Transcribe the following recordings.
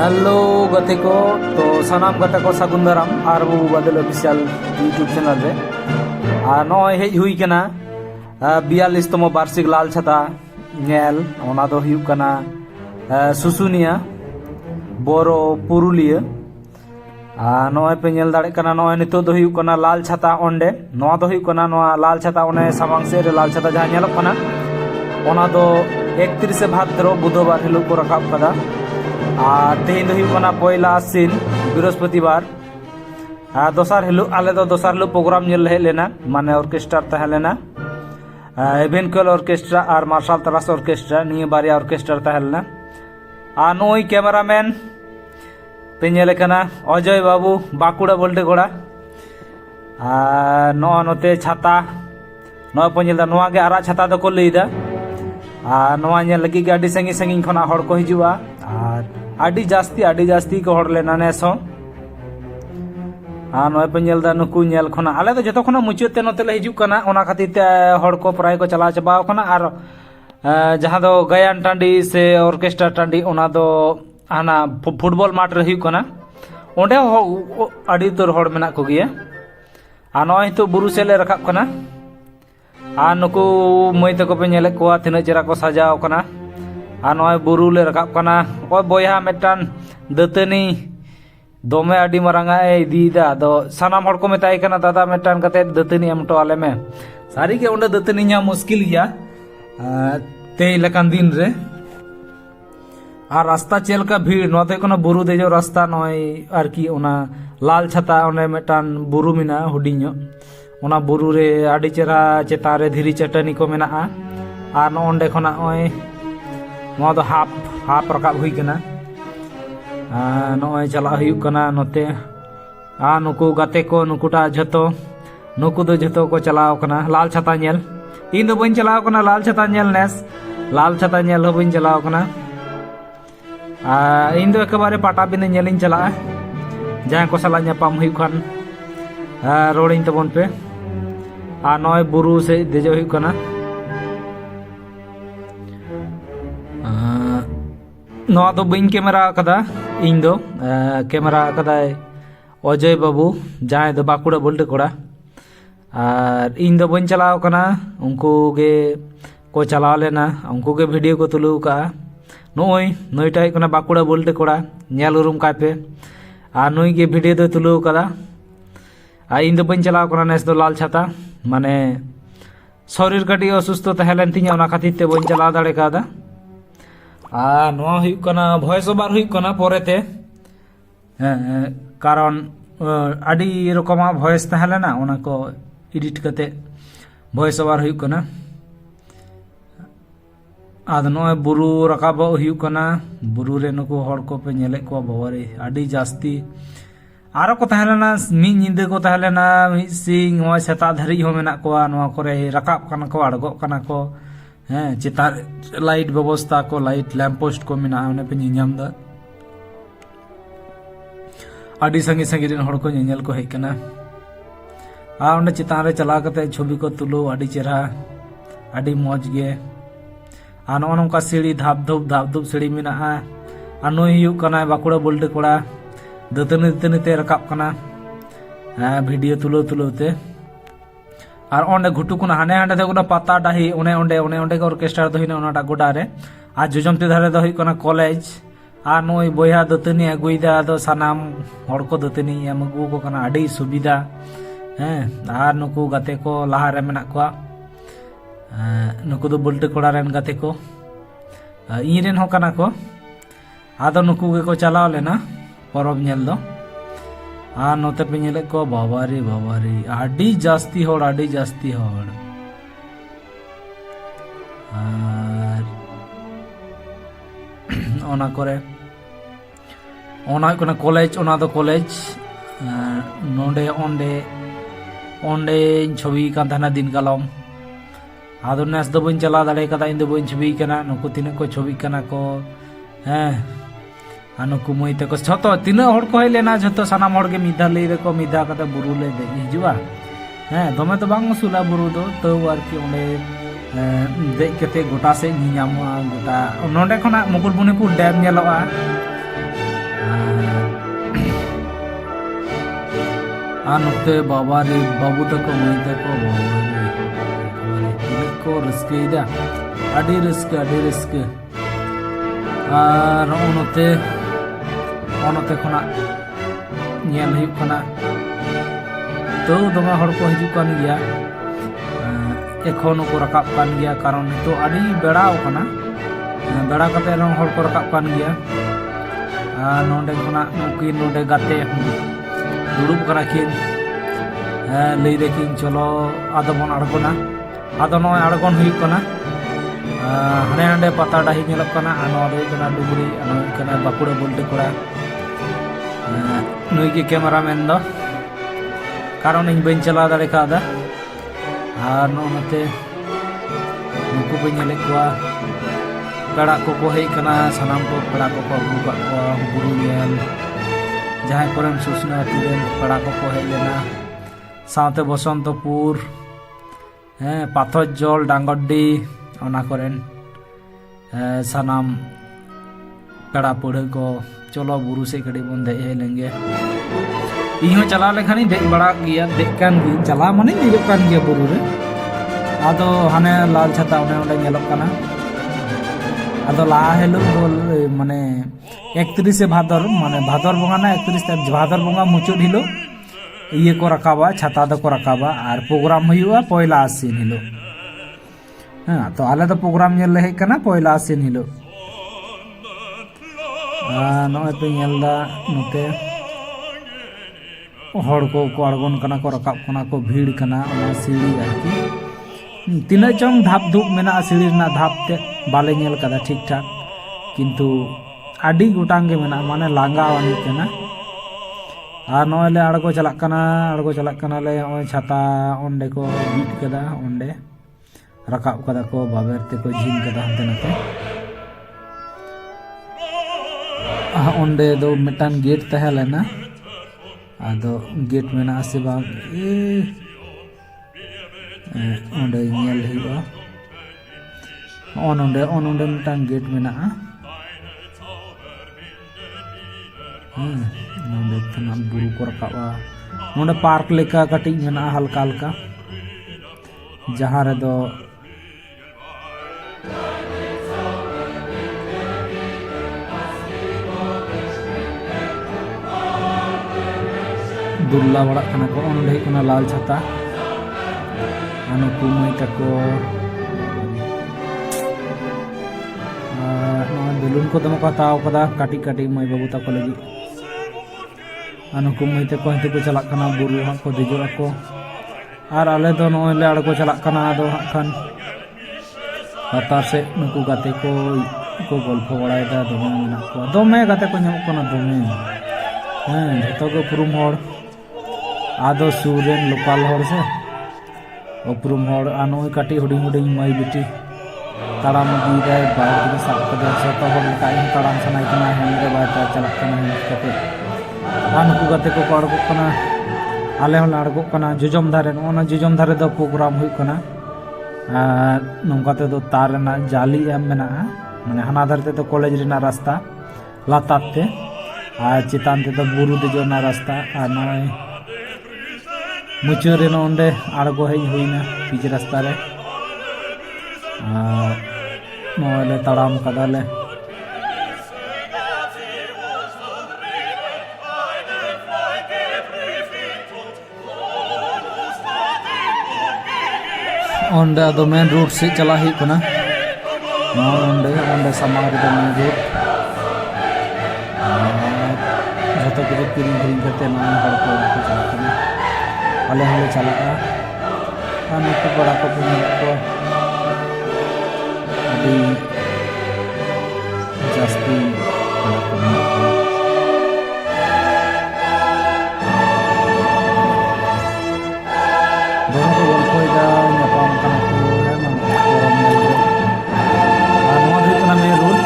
Hello गते को तो सानाम गते को सागुन दाराम आर बाबू बादल ऑफिशियल यूट्यूब चैनल रे आर नय हेज हुई कना 42तम वार्षिक लाल छाता नेल ओना दो हुई कना सुसुनिया बोरो पुरुलिया नय पे नेल दाड़े कना नय नितो दो हुई कना लाल छाता ओंडे नवा दो हुई कना नवा लाल छाता ओने सामांग से रे लाल छाता जहां नेलो कना ओना दो 31 भाद्र बुधवार हिलो को रखाब कदा तेहन दो पहला आश्विन बृहस्पतिवार दोसार हिलो आले दो दोसार हिलो प्रोग्राम नेल हेज लेना माने ऑर्केस्ट्रा तहे लेना इवेंकुअल ऑर्केस्ट्रा और मार्शल तरास ऑर्केस्ट्रा निये बारिया ऑर्केस्ट्रा तहे लेना नई कैमरामैन पे नेले कना अजय बाबू बाकुड़ा बोल्टे गोड़ा नोते छाता नय पे नेलदा नोवा गे आरा छाता दो को लईदा नोवा नेल लगी गे आडी संगी संगी खना हड़ को हिजुआ और आडी जास्ती को हड़ लेना नेस नय पे नेलदा नुकु नेल खना आले तो जतो खना मुचाद ते नोते ले हिजुक कना ओना खातिर ते हड़ को प्राय को चला चबाव कना और जहां दो गायन टांडी से ऑर्केस्ट्रा टांडी ओना दो हाना फुटबॉल माठ रे हुई कना ओंडे आडी तोर हड़ मेना को गिया नय तो बुरु से ले रखाब कना नुकु मई तको पे नेले को तिना चेरा को सजाव कना नय बुरु ले रखाब कना ओय बोया मेटान दतनी दोमे आडी मारांगा इदीदा दो सानाम हड़ को मेताय कना दादा मेटान कते दतनी एमटो आले में सारी के ओंडे दतनी nya मुश्किल गया ते लेकान दिन रे और रास्ता चेल का भीड़ नोते कोनो बुरु देजो रास्ता नय आरकी ओना लाल छाता ओने मेटान बुरु मिना हुडिño ओना बुरु रे आडी चेरा चेता रे धीरी चटनी को मेना आ नोंडे खना ओय नोआ दो हाफ रकाब हुई कना नोय चला हुई कना नोते नुकु गाते को नुकुटा झतो नुकु दो झतो को चलाव कना लाल छाता नेल इन दो बइन चलाव कना लाल छाता नेल नेस लाल छाता नेल हो बइन चलाव कना इन दो एकबारे पाटा बिन नेलिन चला जहां को सला न्यापाम हुई खान रोडिन तबन पे नय बुरु से देजो हुई कना नवा दो बइन कैमरा कदा इन दो कैमरा कदा अजय बाबू जहां दो बाकुड़ा बोल्टे कोड़ा और इन दो बइन चलाव कना उनको गे को चलाव लेना उनको गे वीडियो को तुलु का नय नयटा हुई कना बाकुड़ा बोल्टे कोड़ा नेल उरुम का पे नई गे वीडियो दो तुलु कदा इन दो बइन चलाव कना नेस दो लाल छाता माने शरीर कटी असुस्थ तहलेन तिኛ ओना खातिर ते बइन चलाव दाड़े कादा नोआ हुई कना भॉइस ओवर हुई कना परेते कारण आडी रकमा भॉइस तहलेना ओना को एडिट कते भॉइस ओवर हुई कना आद नोय बुरु रकाब हुई कना बुरु रे नुको हड़ को पे नेले को बवारे आडी जास्ती आरो को तहलेना मी निंदे को तहलेना मी सिंग नोय सेता धरी हो मेना को नोआ करे रकाब कना को अड़गो कना को चिता लाइट व्यवस्था को लाइट लैंप पोस्ट को मेना ओने पे नियाम दा आडी संगी संगी रेन हड़ को नेल को हेज कना ओने चिता रे चला कते छवि को तुलो आडी चेहरा आडी मौज गे नोका सीढ़ी धाप धूप सीढ़ी मेना नई हुई कना बाकुड़ा बोल्टे कोड़ा दतनी ते रकाब कना वीडियो तुलो ते और ओंडे घुटू को हाने हाने दे पाता डाही ओने ओंडे के ऑर्केस्ट्रा दो हिना ओनाटा गोडा रे आ जोजमती धारे दो हुई कना कॉलेज नई बोया दतनी अगुईदा दो सानाम हड़ को दतनी एम अगु को कना आडी सुविधा और नुकु गाते को लहा रे मेना को नुकु दो बोल्टे कोड़ा रेन गाते को इन रेन हो कना को आदो नुकु गे को चलाव लेना परब नेल दो नोते पे नेले को बाबारी आडी जास्ती हड़ ओना करे ओना कोना कॉलेज ओना दो कॉलेज नोंडे ओंडे छवि कान थाना दिन कालम आदो नेस दो बइन चला दाड़े कदा इन दो बइन छवि कना नुकु तिना को छवि कना को नुकु मई तक छतो तीना हड़ को हेज लेना झतो सानाम हड़ के मिधा लई रे को मिधा कते बुरु ले दे हिजुआ दमे तो बांग मसुला बुरु दो तो आरकी ओंडे देख कते गोटा से नियामवा गोटा नोंडे खना मुकुटमणिपुर डैम नेलोआ ᱟᱨ ᱱᱚᱛᱮ ᱵᱟᱵᱟᱨᱮ ᱵᱟᱹᱵᱩ ᱛᱟᱠᱚ ᱢᱟᱹᱭ ᱛᱟᱠᱚ ᱵᱟᱵᱟᱨᱮ ᱮᱠᱵᱟᱨᱮ ᱛᱤᱱᱟᱹᱜ ᱠᱚ ᱨᱟᱹᱥᱠᱟᱹᱭᱮᱫᱟ, ᱟᱹᱰᱤ ᱨᱟᱹᱥᱠᱟᱹ ᱟᱨ ᱱᱚᱛᱮ ᱠᱷᱚᱱᱟᱜ ᱧᱮᱞ ᱦᱩᱭᱩᱜ ᱠᱟᱱᱟ ᱛᱟᱹᱣ ᱫᱚᱢᱮ ᱦᱚᱲ ᱠᱚ ᱦᱤᱡᱩᱜ ᱠᱟᱱ ᱜᱮᱭᱟ, ᱮᱠᱷᱚᱱ ᱦᱚᱸᱠᱚ ᱨᱟᱠᱟᱵ ᱠᱟᱱ ᱜᱮᱭᱟ ᱠᱟᱨᱚᱱ ᱱᱤᱛᱚᱜ ᱟᱹᱰᱤ ᱵᱮᱲᱟᱣ ᱠᱟᱱᱟ, ᱵᱮᱲᱟ ᱠᱟᱛᱮ ᱨᱮᱦᱚᱸ ᱦᱚᱲ ᱠᱚ ᱨᱟᱠᱟᱵ ᱠᱟᱱ ᱜᱮᱭᱟ। ᱟᱨ ᱱᱚᱰᱮ ᱠᱷᱚᱱᱟᱜ ᱱᱩᱠᱤᱱ ᱱᱚᱰᱮ ᱜᱟᱛᱮ ᱫᱩᱲᱩᱵ ᱠᱟᱱᱟ ᱠᱤᱱ, ᱞᱟᱹᱭ ᱫᱟᱠᱤᱱ ᱪᱚᱞᱚ ᱟᱫᱚ ᱵᱚᱱ ᱟᱬᱜᱚᱱᱟ, ᱟᱫᱚ ᱱᱚᱜᱼᱚᱭ ᱟᱬᱜᱚᱱ ᱦᱩᱭᱩᱜ ᱠᱟᱱᱟ। ᱦᱟᱸᱰᱮ ᱱᱟᱰᱮ ᱯᱟᱛᱟ ᱰᱟᱹᱦᱤ ᱧᱮᱞᱚᱜ ᱠᱟᱱᱟ, ᱟᱨ ᱱᱚᱣᱟ ᱫᱚ ᱦᱩᱭᱩᱜ ᱠᱟᱱᱟ ᱰᱩᱝᱨᱤ, ᱟᱨ ᱱᱚᱣᱟ ᱦᱩᱭᱩᱜ ᱠᱟᱱᱟ ᱵᱟᱸᱠᱩᱲᱟ ᱵᱩᱞᱴᱟᱹ ᱠᱚᱲᱟ, ᱱᱩᱭ ᱜᱮ ᱠᱮᱢᱮᱨᱟᱢᱮᱱ ᱫᱚ, ᱠᱟᱨᱚᱱ ᱤᱧ ᱵᱟᱹᱧ ᱪᱟᱞᱟᱣ ᱫᱟᱲᱮ ᱠᱟᱣᱫᱟ। ᱟᱨ ᱱᱚᱛᱮ ᱱᱩᱠᱩ ᱵᱟᱹᱧ ᱧᱮᱞᱮᱫ ᱠᱚᱣᱟ, ᱯᱮᱲᱟ ᱠᱚᱠᱚ ᱦᱮᱡ ᱠᱟᱱᱟ, ᱥᱟᱱᱟᱢ ᱠᱚ ᱯᱮᱲᱟ ᱠᱚᱠᱚ ᱟᱹᱜᱩ ᱠᱟᱜ ᱠᱚᱣᱟ ᱵᱩᱨᱩ ᱧᱮᱞ, ᱡᱟᱦᱟᱸᱭ ᱠᱚᱨᱮᱱ ᱥᱩᱥᱱᱟ ᱟᱹᱛᱩ ᱨᱮᱱ ᱯᱮᱲᱟ ᱠᱚᱠᱚ ᱦᱮᱡ ᱞᱮᱱᱟ, ᱥᱟᱶᱛᱮ ᱵᱚᱥᱚᱱᱛᱚᱯᱩᱨ, ᱯᱟᱛᱷᱚᱨ ᱡᱚᱞ, ᱰᱟᱝᱜᱚᱰᱰᱤ, ᱚᱱᱟ ᱠᱚᱨᱮᱱ ᱥᱟᱱᱟᱢ ᱯᱮᱲᱟ ᱯᱟᱹᱲᱦᱟᱹ ko চলো বুরু সে কাটি বন দেই হেলেंगे। ইহো চালাও লেখানি দেখ বাড়া গিয়া দেখ কান গি চালা মানে দেজক কান গিয়া বুরু রে। আদো হানে লাল ছাতা ওনে ওনে ñelok kana। আদো লা হেলো মানে 31 ভাদর মানে ভাদর বঙ্গা না 31 ভাদর বঙ্গা মুচুদ হিলো ইয়ে को রাকাবা ছাতা দো को রাকাবা আর প্রোগ্রাম হইবা পয়লা আশ্বিন হিলো। হ্যাঁ তো আলে তো প্রোগ্রাম ñel লে kana পয়লা আশ্বিন হিলো। नॉय पे ñelदा नोते हड़ को आड़गोन कना को रकाब कना को भीड़ कना ओना सीढ़ी आरकी तीना चंग धाप धूप मेना सीढ़ी ना धाप ते बाले ñel कदा ठीक ठाक किंतु आडी गोटांग गे मेना माने लांगा वानी कना। आर नॉय ले आड़गो चलाक कना ले ओय छाता ओंडे को बीट कदा ओंडे रकाब कदा को बाबेर ते को झीन कदा हंते नते। ओंडे दो मिटान गेट तहे लेना आदो गेट मेना से बांग ओंडे ñel हुआ ओंडे मिटान गेट मेना नोंडे तना बुरु को रकाबा नोंडे पार्क लेका कटिंग मेना हल्का हल्का जहां रे दो दुर्ला बड़ा कना को ओंडे कना लाल छाता आनो कुमई तको नो बेलून को दम को ताव कदा काटी काटी मई बाबू तको लगी आनो कुमई तको हते को चला कना बुरु हा को देजो को आर आले दो नो ले आड़ को चला कना दो खान हतार से नुकु गाते को गल्प बड़ाय दा दोमे गाते को ñamok कना दोमे झतो को पुरुम हड़ आदो सूरेन लोकल हड़ से उपरुम हड़ आनो काटी हुडिंग हुडिंग मई बिटी ताड़ाम दी बाइक साब कदे सतो हड़ काइन ताड़ाम सनाय कना हेंगे बाता चलक कना हें कते आनुकु गाते को अड़गो कना आले हल अड़गो कना जुजम धारे ओना जुजम धारे दो प्रोग्राम हुई कना नोंकाते दो तार ना जाली एम मेना माने हाना धारते तो कॉलेज रेना रास्ता लाताते आ चितान ते तो बुरु देजोना रास्ता आ नय मुचुरे ओंडे आड़गो हेज हुईना पिच रास्ता रे नोले ताड़ाम कदाले ओंडे दो मेन रूट से चला ही कना ओंडे समार दो मेन रूट झतो के किरिंग किरिंग करते ना हड़ को चला कना आले हले चला आने को बड़ा को को अभी जास्ती बड़ा को दोनों को गल्प होइदा ᱧᱟᱯᱟᱢ ᱠᱟᱱᱟ ᱠᱚ ᱯᱚᱨᱚᱢ ᱧᱮᱞ ᱟᱨ ᱱᱚᱣᱟ ᱫᱚ ᱦᱩᱭᱩᱜ ᱠᱟᱱᱟ ᱢᱮᱱ ᱨᱳᱰ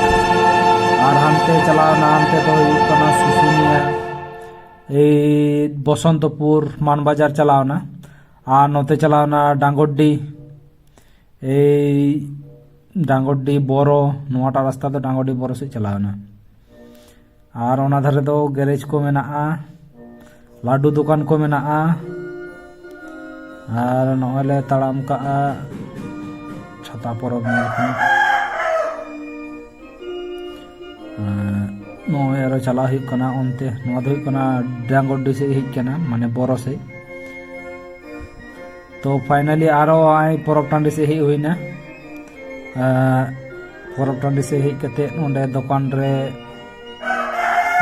ᱟᱨ ᱦᱟᱱᱛᱮ ᱪᱟᱞᱟᱣᱱᱟ ᱦᱟᱱᱛᱮ ᱫᱚ ᱦᱩᱭᱩᱜ ᱠᱟᱱᱟ ᱥᱩᱥᱩᱱᱤᱭᱟ बसंतपुर मान बाजार चलावना और नोते चलावना डांगोड्डी बोरो नोटा रास्ता तो डांगोड्डी बोरो से चलावना ᱟᱨ ᱚᱱᱟ ᱫᱷᱟᱨᱮ ᱫᱚ ᱜᱮᱨᱮᱡᱽ ᱠᱚ ᱢᱮᱱᱟᱜᱼᱟ, ᱞᱟᱹᱰᱩ ᱫᱚᱠᱟन ᱠᱚ ᱢᱮᱱᱟᱜᱼᱟ, ᱟᱨ ᱱᱚᱜᱼᱚᱭ ᱞᱮ ᱛᱟᱲᱟᱢ ᱠᱟᱜᱼᱟ ᱪᱷᱟᱛᱟ ᱯᱚᱨᱚᱵᱽ ᱧᱮᱞ ᱠᱷᱚᱱ ᱱᱚᱜᱼᱚᱭ ᱟᱨᱚ ᱪᱟᱞᱟᱣ ᱦᱩᱭᱩᱜ ᱠᱟᱱᱟ ᱚᱱᱛᱮ, ᱱᱚᱣᱟ ᱫᱚ ᱦᱩᱭᱩᱜ ᱠᱟᱱᱟ ᱰᱟᱝᱜᱚᱰᱰᱤ ᱥᱮᱫ ᱦᱮᱡ ᱠᱟᱱᱟ, ᱢᱟᱱᱮ ᱵᱚᱨᱚ ᱥᱮᱫ। तो फाइनली आरो आई परब टाँडी से हेज हुईना, परब टाँडी से हेज कते ओंडे दुकान रे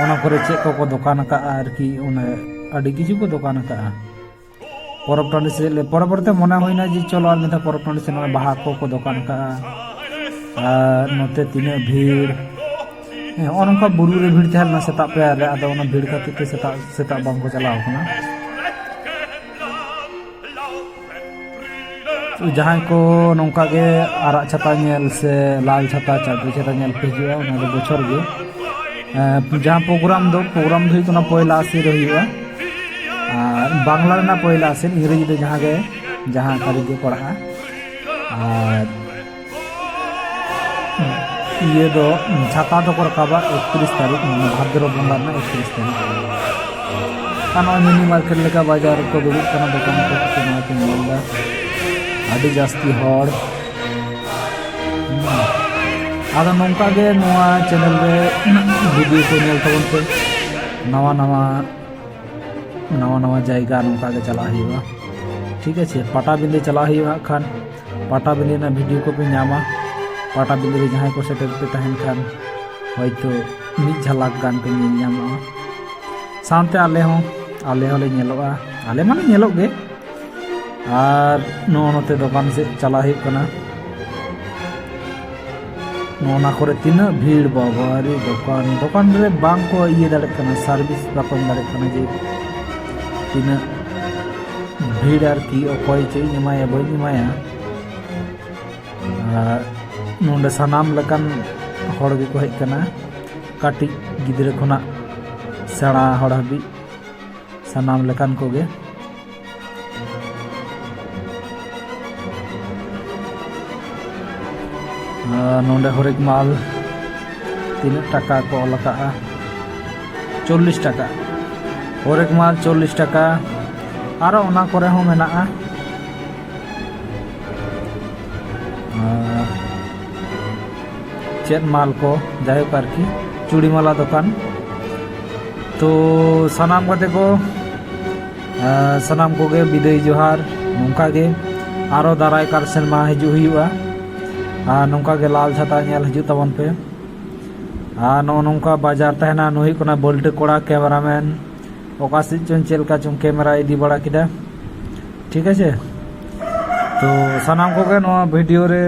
ओना करे चेक को दुकान का आरकी ओना अडी किछु को दुकान का परब टाँडी से ले परबरते मना होइना जी चलो आर मिथा परब टाँडी से न बाहा को दुकान का नोते तिने भीड़ ओनका बुरु रे भीड़ तहलना सेता पे आरे आदो ओना भीड़ खातिर सेता सेता बांग को चलाव कना। जहाँ को नौका के आरा छाता नेल से लाल छाता चाटरी छाता नेल पे हिजुआ ओना दो बछर गे जहाँ प्रोग्राम दो हुई कोना पहला से रहिया बांग्ला ना पहला से इंग्रेजी दो जहाँ कारी के पढ़ा और ये दो छाता दो को रकाबा 31 तारीख भाद्र बंगा ना 31 तारीख कानो मिनी मार्केट लेका बाजार को दुरुब कना दुकान को केना के मिलदा आदि जास्ती हर आदा नौका गे नोआ चैनल रे वीडियो को नेल तबन पे नवा नवा जायगा नौका के चला हुआ। ठीक है पाटाबिंदी चला हुआ खान पाटाबिंदी ना वीडियो को पे नामा पाटाबिंदी रे जहां को सेटल पे तहन खान होयतो मिद झलक गान पे नामा सानते आले होले नेलोगा आले माने नेलोग गे और नोते दुकान से चला हुई कना नोना करे तीना भीड़ बाबारी दुकान रे बांग को ये दाड़े कना सर्विस बाको दाड़े कना जे तीना भीड़ आर की अकोय चई एमाया बई एमाया नोंडे सनाम लकन हड़ गे को हेज कना काटी गिदरे खना सेड़ा हड़ हबी सनाम लकन को गे नोंडे हरेक माल तीन टाका को लगा 40 टाका हरेक माल 40 टाका और ओना करे हो मेना चेत माल को जाए पर की चूड़ी माला दुकान तो सनाम कते को सनाम को गे विदाई जोहार नौका गे आरो दाराय कार सेनमा हिजु हुआ नौका के लाल छाता नेल हजू तबन पे नौका बाजार तहना नुई कोना बोल्टे कोड़ा कैमरामैन ओका से चोन चेलका चोन कैमरा इदी बड़ा किदा। ठीक है तो सनाम को के नो वीडियो रे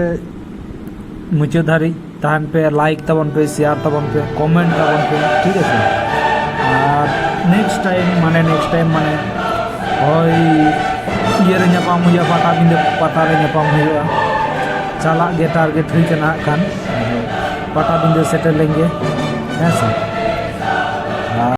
मुझे धारी तहन पे लाइक तबन पे शेयर तबन पे कमेंट तबन पे। ठीक है और नेक्स्ट टाइम माने ओई ये रे न्यापाम हुआ पता रे न्यापाम हुआ चला गे टारगेट हुई कना खान पाटाबिंदी सेटल लेंगे हैं सर।